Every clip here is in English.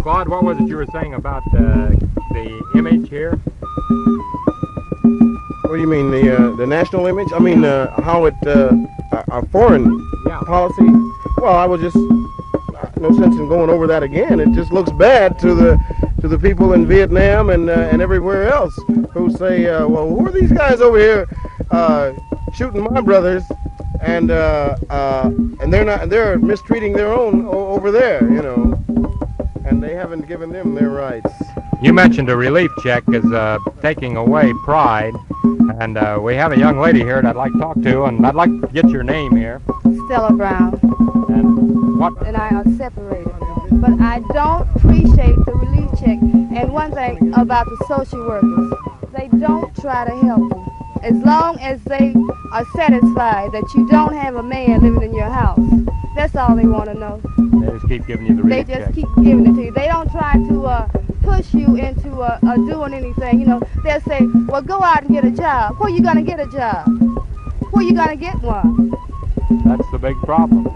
Claude, what was it you were saying about the image here? What do you mean, the national image? I mean, how it, our foreign policy? Well, I was just, no sense in going over that again. It just looks bad to the people in Vietnam and everywhere else who say, well, who are these guys over here shooting my brothers? And they're mistreating their own over there, you know, and they haven't given them their rights. You mentioned a relief check is taking away pride, and we have a young lady here that I'd like to talk to, and I'd like to get your name here. Stella Brown. And what? And I are separated, but I don't appreciate the relief check. And one thing about the social workers, they don't try to help them. As long as they are satisfied that you don't have a man living in your house, that's all they want to know. They just keep giving you the relief check. They just keep giving it to you. They don't try to push you into doing anything. You know, they'll say, well, go out and get a job. Where you going to get a job? Where you going to get one? That's the big problem.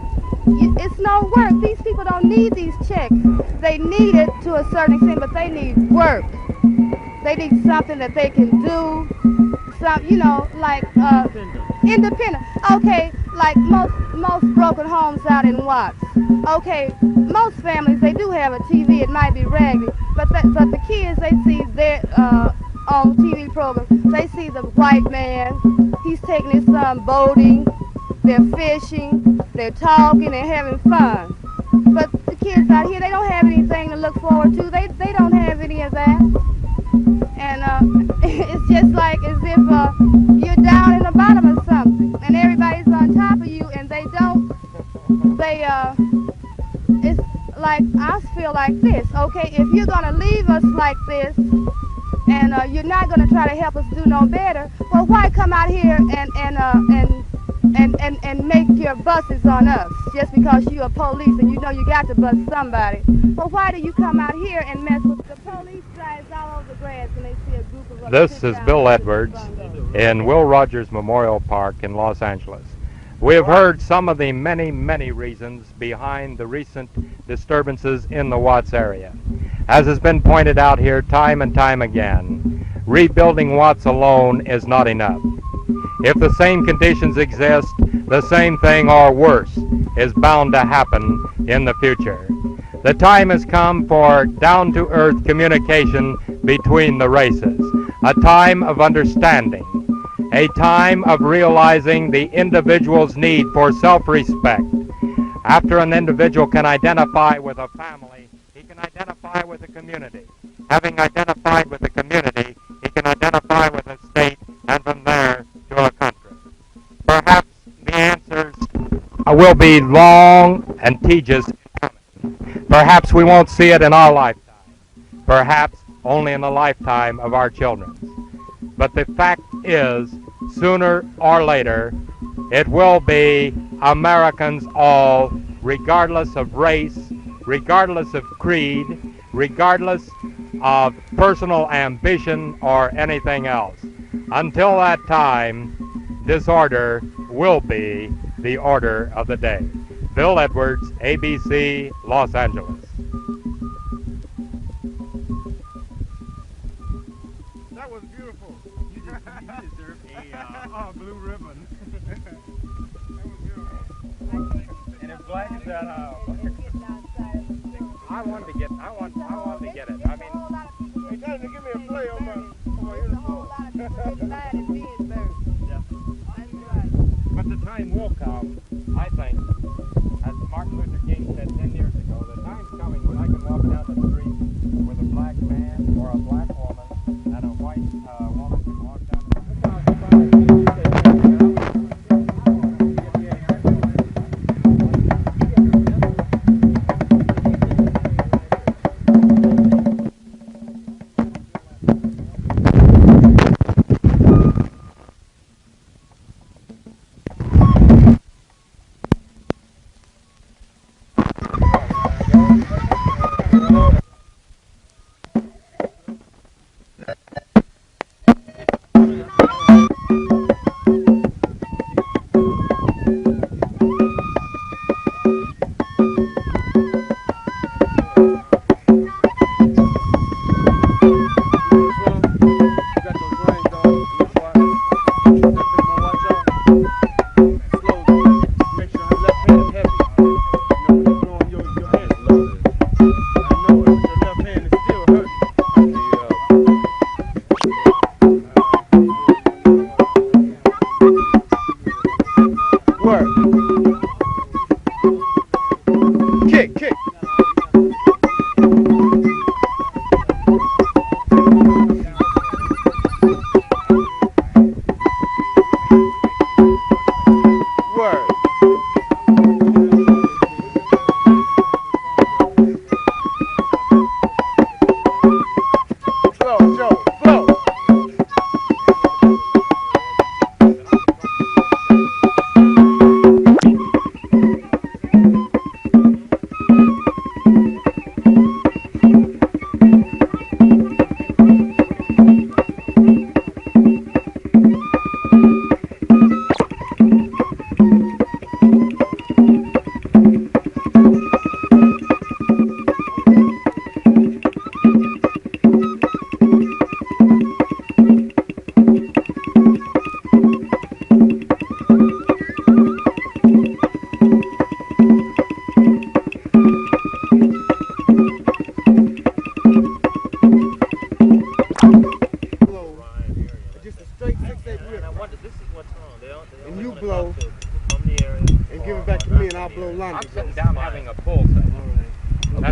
It's no work. These people don't need these checks. They need it to a certain extent, but they need work. They need something that they can do. Some, you know, like independent. Okay, like most broken homes out in Watts. Okay, most families, they do have a TV. It might be raggedy, but the kids, they see their on TV programs. They see the white man. He's taking his son boating. They're fishing. They're talking. They're having fun. But the kids out here, they don't have anything to look forward to. They don't have any of that. And it's just like as if you're down in the bottom of something, and everybody's on top of you, and it's like, I feel like this, okay, if you're going to leave us like this, and you're not going to try to help us do no better, well, why come out here and make your buses on us, just because you're a police and you know you got to bust somebody? Well, why do you come out here and mess with the police drives all over the grass and they see a group of us? This is Bill Edwards in Will Rogers Memorial Park in Los Angeles. We have heard some of the many, many reasons behind the recent disturbances in the Watts area. As has been pointed out here time and time again, rebuilding Watts alone is not enough. If the same conditions exist, the same thing or worse is bound to happen in the future. The time has come for down-to-earth communication between the races, a time of understanding, a time of realizing the individual's need for self-respect. After an individual can identify with a family, he can identify with a community. Having identified with a community, he can identify with a state, and from there to a country. Perhaps the answers will be long and tedious. Perhaps we won't see it in our lifetime. Perhaps only in the lifetime of our children. But the fact is, sooner or later, it will be Americans all, regardless of race, regardless of creed, regardless of personal ambition or anything else. Until that time, disorder will be the order of the day. Bill Edwards, ABC, Los Angeles. That was beautiful. You deserve a blue ribbon. That was beautiful. And as glad as that, I wanted to get it. I mean, Hey, Johnny, give me a play on my uniform. but the time will come, I think, as Martin Luther King said 10 years ago, the time's coming when I can walk down the street with a black man or a black woman and a white woman can walk down the street.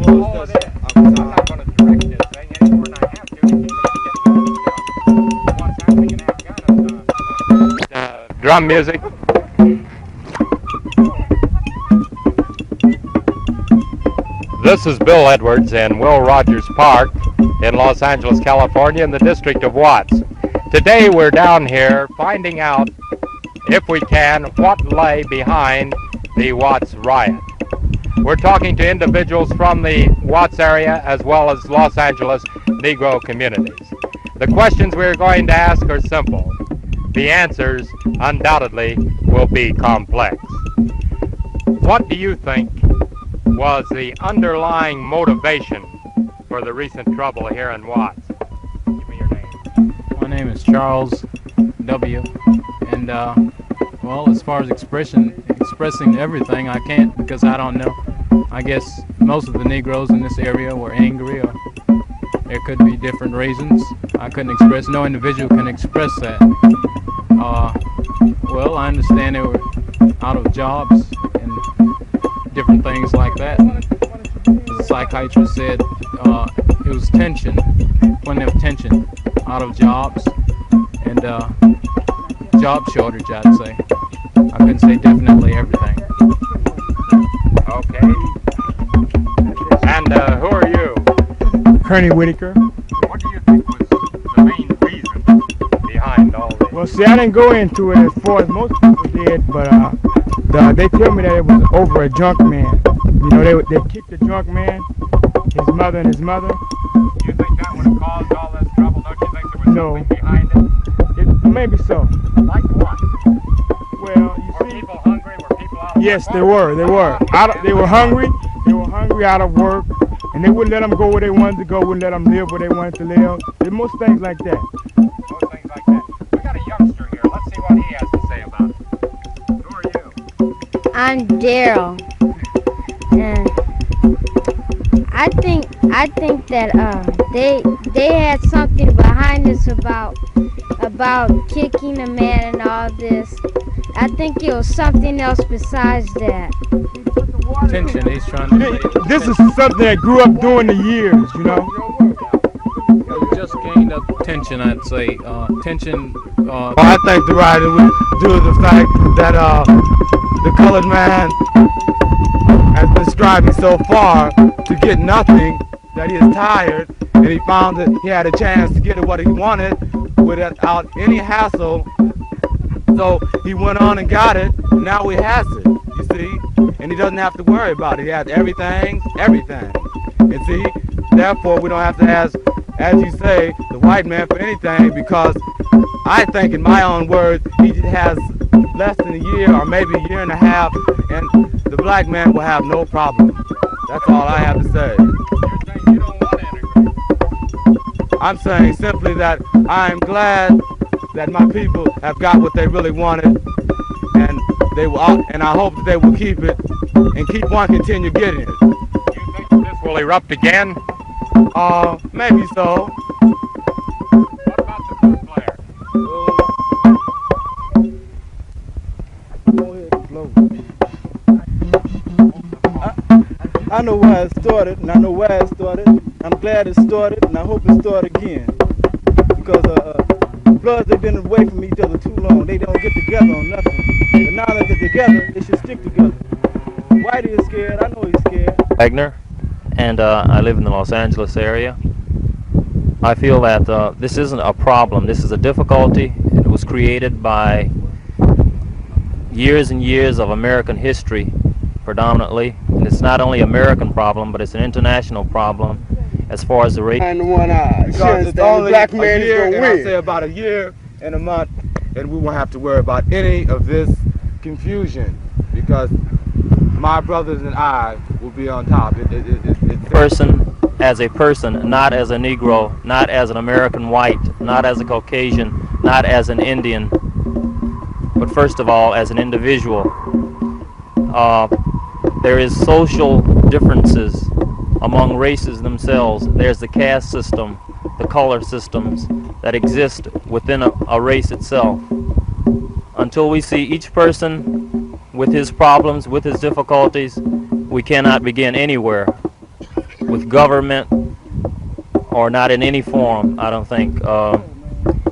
all it is. I'm not going to direct this thing any more than I have to. What's happening in Afghanistan. Drum music. This is Bill Edwards in Will Rogers Park in Los Angeles, California, in the district of Watts. Today we're down here finding out, if we can, what lay behind the Watts riot. We're talking to individuals from the Watts area as well as Los Angeles Negro communities. The questions we're going to ask are simple. The answers undoubtedly will be complex. What do you think was the underlying motivation for the recent trouble here in Watts? Give me your name. My name is Charles W. And well, as far as expressing everything, I can't because I don't know. I guess most of the Negroes in this area were angry, or there could be different reasons. I couldn't express. No individual can express that. Well, I understand they were out of jobs and different things like that. And the psychiatrist said it was tension, plenty of tension, out of jobs, and job shortage, I'd say. I couldn't say definitely everything. Okay. And who are you? Kearney Whitaker. What do you think was the main reason behind all this? Well, see, I didn't go into it as far as most people did, but they tell me that it was over a junk man. You know, they kicked the junk man, his mother and his mother. Do you think that would have caused all this trouble? Don't you think there was No. something behind it? Maybe so. Like what? Well, you Were see, people hungry? Were people out of yes, work? they were. They were hungry. They were hungry, out of work, and they wouldn't let them go where they wanted to go. Wouldn't let them live where they wanted to live. Did most things like that. Most things like that. We got a youngster here. Let's see what he has to say about it. Who are you? I'm Daryl, and I think that they had something behind this about kicking the man and all this. I think it was something else besides that. Tension, he's trying to say. This is something that grew up during the years, you know. It just gained up tension, I'd say. Tension. Well, I think the riot was due to the fact that the colored man has been striving so far to get nothing that he is tired, and he found that he had a chance to get what he wanted without any hassle. So he went on and got it. Now he has it, you see, and he doesn't have to worry about it. He has everything. And see, therefore we don't have to ask, as you say, the white man for anything, because I think, in my own words, he has less than a year or maybe a year and a half, and the black man will have no problem. That's all I have to say. You're saying you don't want to integrate. I'm saying simply that I'm glad that my people have got what they really wanted, and they will, and I hope that they will keep it and keep on continue getting it. Do you think this will erupt again? Maybe so. What about the flute player? Go ahead and blow. I know why it started, and I know why it started. I'm glad it started, and I hope it started again. Because bloods, they've been away from each other too long. They don't get together on nothing. But now that they're together, they should stick together. Whitey is scared. I know he's scared. Wagner, and I live in the Los Angeles area. I feel that this isn't a problem. This is a difficulty. It was created by years and years of American history, predominantly. And it's not only an American problem, but it's an international problem as far as the race. And the one eye. Because it's only black man a year, and I'll say about a year and a month, and we won't have to worry about any of this confusion, because my brothers and I will be on top. Person as a person, not as a Negro, not as an American white, not as a Caucasian, not as an Indian, but first of all as an individual. There is social differences among races themselves. There's the caste system, the color systems that exist within a race itself. Until we see each person with his problems, with his difficulties, we cannot begin anywhere. with government or not in any form, I don't think.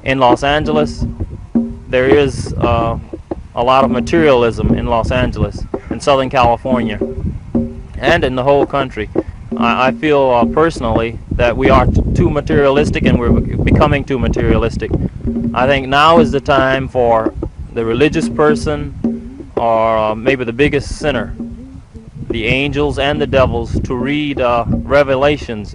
In Los Angeles, there is a lot of materialism in Los Angeles, in Southern California, and in the whole country. I feel personally that we are too materialistic, and we're becoming too materialistic. I think now is the time for the religious person, or maybe the biggest sinner, the angels and the devils, to read Revelations.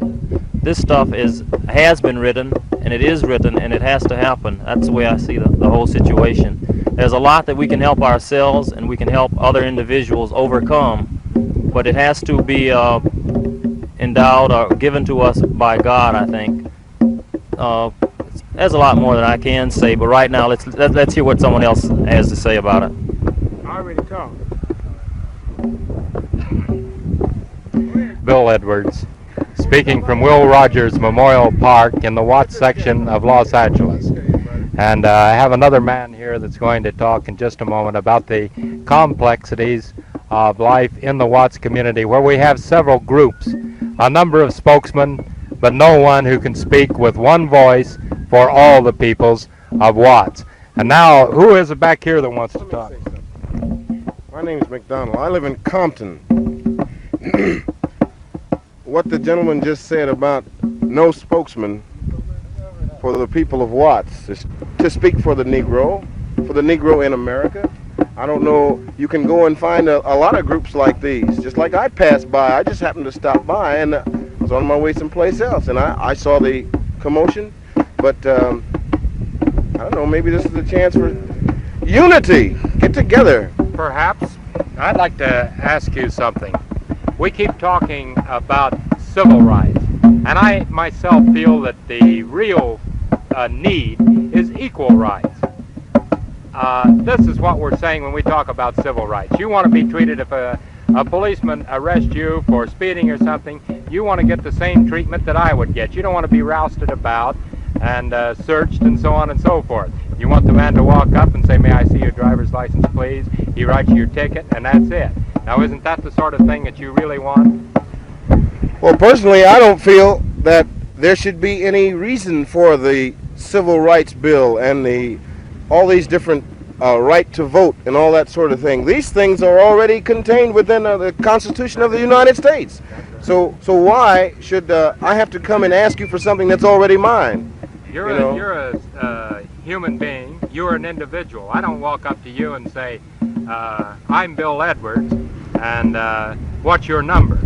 This stuff has been written, and it is written, and it has to happen. That's the way I see the whole situation. There's a lot that we can help ourselves, and we can help other individuals overcome, but it has to be endowed or given to us by God, I think. There's a lot more that I can say, but right now let's hear what someone else has to say about it. I already talked. Bill Edwards, speaking from Will Rogers Memorial Park in the Watts section of Los Angeles. And I have another man here that's going to talk in just a moment about the complexities of life in the Watts community, where we have several groups, a number of spokesmen, but no one who can speak with one voice for all the peoples of Watts. And now, who is it back here that wants to talk? My name is McDonald. I live in Compton. What the gentleman just said about no spokesman for the people of Watts is to speak for the Negro in America. I don't know, you can go and find a lot of groups like these. Just like I passed by, I just happened to stop by and was on my way someplace else, and I saw the commotion, but I don't know, maybe this is a chance for unity. Get together. Perhaps. I'd like to ask you something. We keep talking about civil rights, and I myself feel that the real need is equal rights. This is what we're saying when we talk about civil rights. You want to be treated, if a policeman arrests you for speeding or something, you want to get the same treatment that I would get. You don't want to be rousted about and searched and so on and so forth. You want the man to walk up and say, "May I see your driver's license, please?" He writes you your ticket, and that's it. Now, isn't that the sort of thing that you really want? Well, personally, I don't feel that there should be any reason for the Civil Rights Bill and all these different right to vote and all that sort of thing. These things are already contained within the Constitution of the United States. So why should I have to come and ask you for something that's already mine? You're a human being. You're an individual. I don't walk up to you and say, "I'm Bill Edwards, and what's your number?"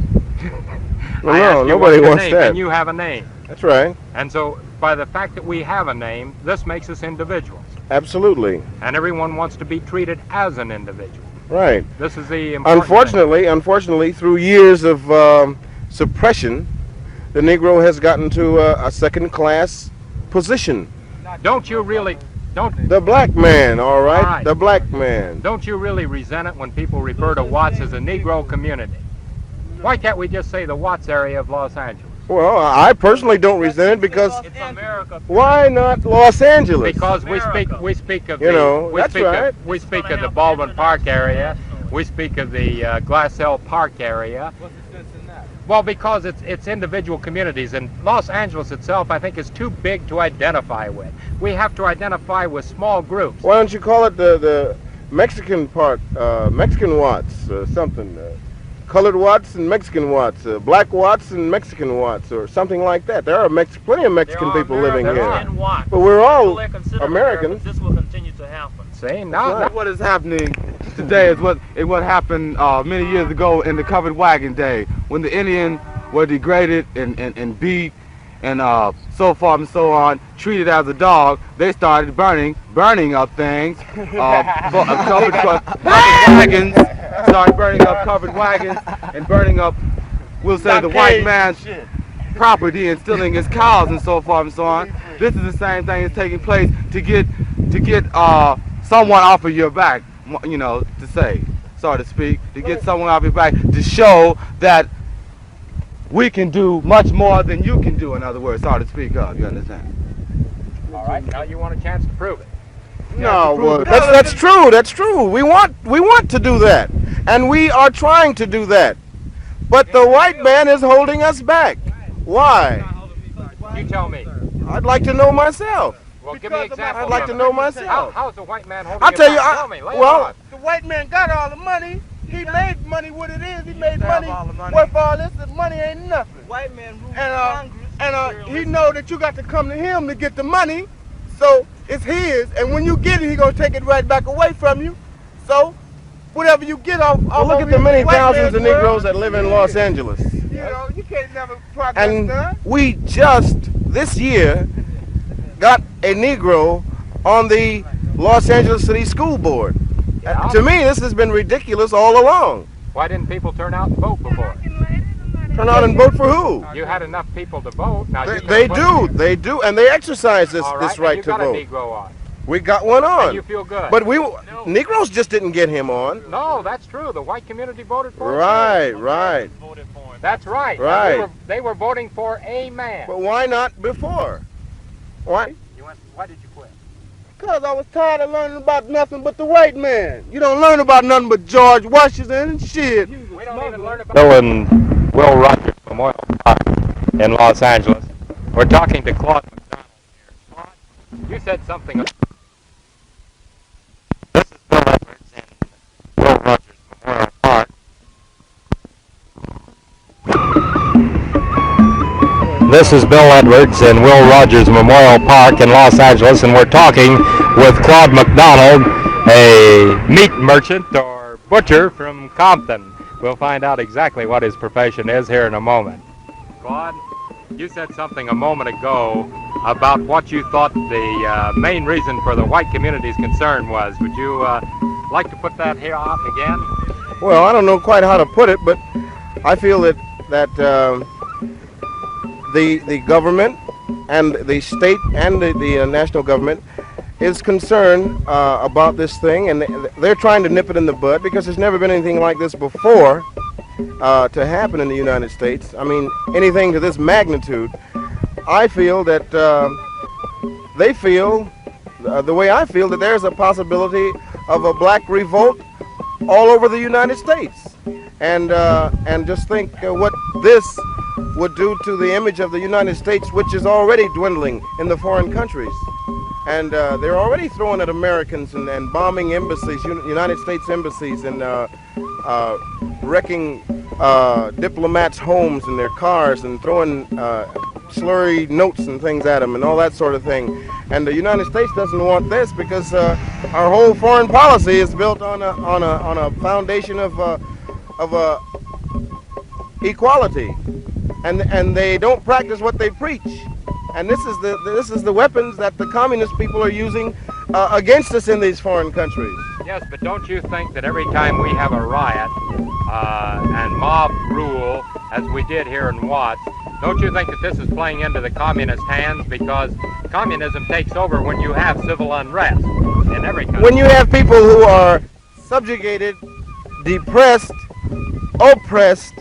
No, nobody wants that. And you have a name. That's right. And so, by the fact that we have a name, this makes us individuals. Absolutely. And everyone wants to be treated as an individual. Right. This is the important Unfortunately, through years of suppression, the Negro has gotten to a second-class position. Don't you really... The black man, all right? The black man. Don't you really resent it when people refer to Watts as a Negro community? Why can't we just say the Watts area of Los Angeles? Well, I personally don't resent it because It's America. why not Los Angeles? Because we speak of we speak of the Baldwin Park area, we speak of the Glassell Park area. What's the sense in that? Well, because it's individual communities, and Los Angeles itself, I think, is too big to identify with. We have to identify with small groups. Why don't you call it the Mexican part, Mexican Watts, something? Colored Watts and Mexican Watts, black Watts and Mexican Watts, or something like that. There are plenty of Mexican people living here. But we're all Americans. This will continue to happen. See, now What is happening today is what happened many years ago in the covered wagon day, when the Indian were degraded and beat and so forth and so on, treated as a dog. They started burning up things, covered wagons, started burning up covered wagons and burning up, we'll say, the white man's property and stealing his cows and so forth and so on. This is the same thing that's taking place to get someone off of your back, you know, to say, so to speak, to get someone off your back, to show that we can do much more than you can do, in other words, so to speak of, you understand? all right, now you want a chance to prove it. No, well, that's true. That's true. We want to do that, and we are trying to do that. But the white man is holding us back. Why? You tell me. I'd like to know myself. Well, give me examples. I'd like to know myself. How's the white man holding I'll tell you, tell me. Lay it well, on. The white man got all the money. He made money what it is. He made money worth all this. The money ain't nothing. White man rules Congress. And he know that you got to come to him to get the money. So it's his. And when you get it, he gonna take it right back away from you. So whatever you get off. Well, look at the many thousands of Negroes that live in Los Angeles. You know, you can't never progress And done. we just this year got a Negro on the Los Angeles City School Board. Yeah. To me, this has been ridiculous all along. Why didn't people turn out and vote before? Turn out and vote for who? You had enough people to vote. Now They do, and they exercise this All right, this right you to got vote. a Negro on. We got one And on. you feel good. But Negroes just didn't get him on. No, that's true. The white community voted for him. Right. That's right. Right. They were voting for a man. But why not before? Why? Why did you quit? Because I was tired of learning about nothing but the white man. You don't learn about nothing but George Washington and shit. We don't even learn about Bill and Will Rogers Memorial Park in Los Angeles. We're talking to Claude McDonald here. Claude, you said something. This is Bill Edwards in Will Rogers Memorial Park. This is Bill Edwards in Will Rogers Memorial Park in Los Angeles, and we're talking with Claude McDonald, a meat merchant or butcher from Compton. We'll find out exactly what his profession is here in a moment. Claude, you said something a moment ago about what you thought the main reason for the white community's concern was. Would you like to put that here out again? Well, I don't know quite how to put it, but I feel that the government and the state and the national government is concerned about this thing, and they're trying to nip it in the bud because there's never been anything like this before to happen in the United States. I mean, anything to this magnitude. I feel that they feel the way I feel, that there's a possibility of a black revolt all over the United States, and just think what this would do to the image of the United States, which is already dwindling in the foreign countries. And they're already throwing at Americans and bombing embassies, United States embassies, and wrecking diplomats' homes and their cars, and throwing slurry notes and things at them and all that sort of thing. And the United States doesn't want this because our whole foreign policy is built on a foundation of equality, and they don't practice what they preach. And this is the weapons that the communist people are using against us in these foreign countries. Yes, but don't you think that every time we have a riot and mob rule, as we did here in Watts, don't you think that this is playing into the communist hands? Because communism takes over when you have civil unrest in every country. When you have people who are subjugated, depressed, oppressed,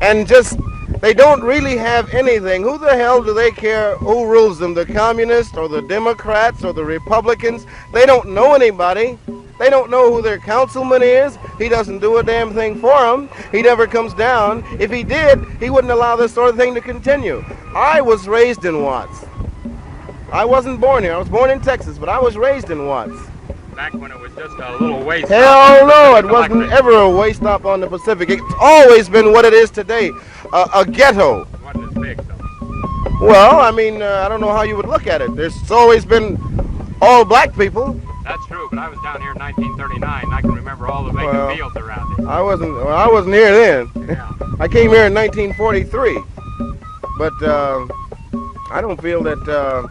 and just they don't really have anything. Who the hell do they care who rules them? The communists or the Democrats or the Republicans? They don't know anybody. They don't know who their councilman is. He doesn't do a damn thing for them. He never comes down. If he did, he wouldn't allow this sort of thing to continue. I was raised in Watts. I wasn't born here. I was born in Texas, but I was raised in Watts. Back when it was just a little waste. Hell no, it wasn't ever a way stop on the Pacific. It's always been what it is today, a ghetto. It wasn't as big, though. Well, I mean, I don't know how you would look at it. There's always been all black people. That's true, but I was down here in 1939. I can remember all the vacant fields around it. I wasn't here then. Yeah. I came here in 1943. But I don't feel that...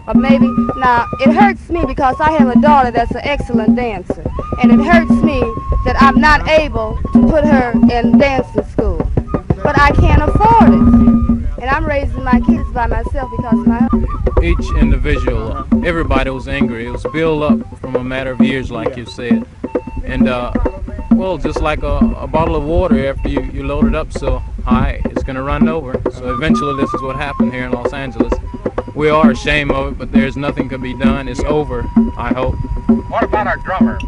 Or maybe, now, it hurts me because I have a daughter that's an excellent dancer. And it hurts me that I'm not able to put her in dancing school. But I can't afford it. And I'm raising my kids by myself because my... Each individual, everybody was angry. It was built up from a matter of years, like you said. And, well, just like a bottle of water, after you load it up so high, it's going to run over. So eventually this is what happened here in Los Angeles. We are ashamed of it, but there's nothing can be done. It's over, I hope. What about our drummer?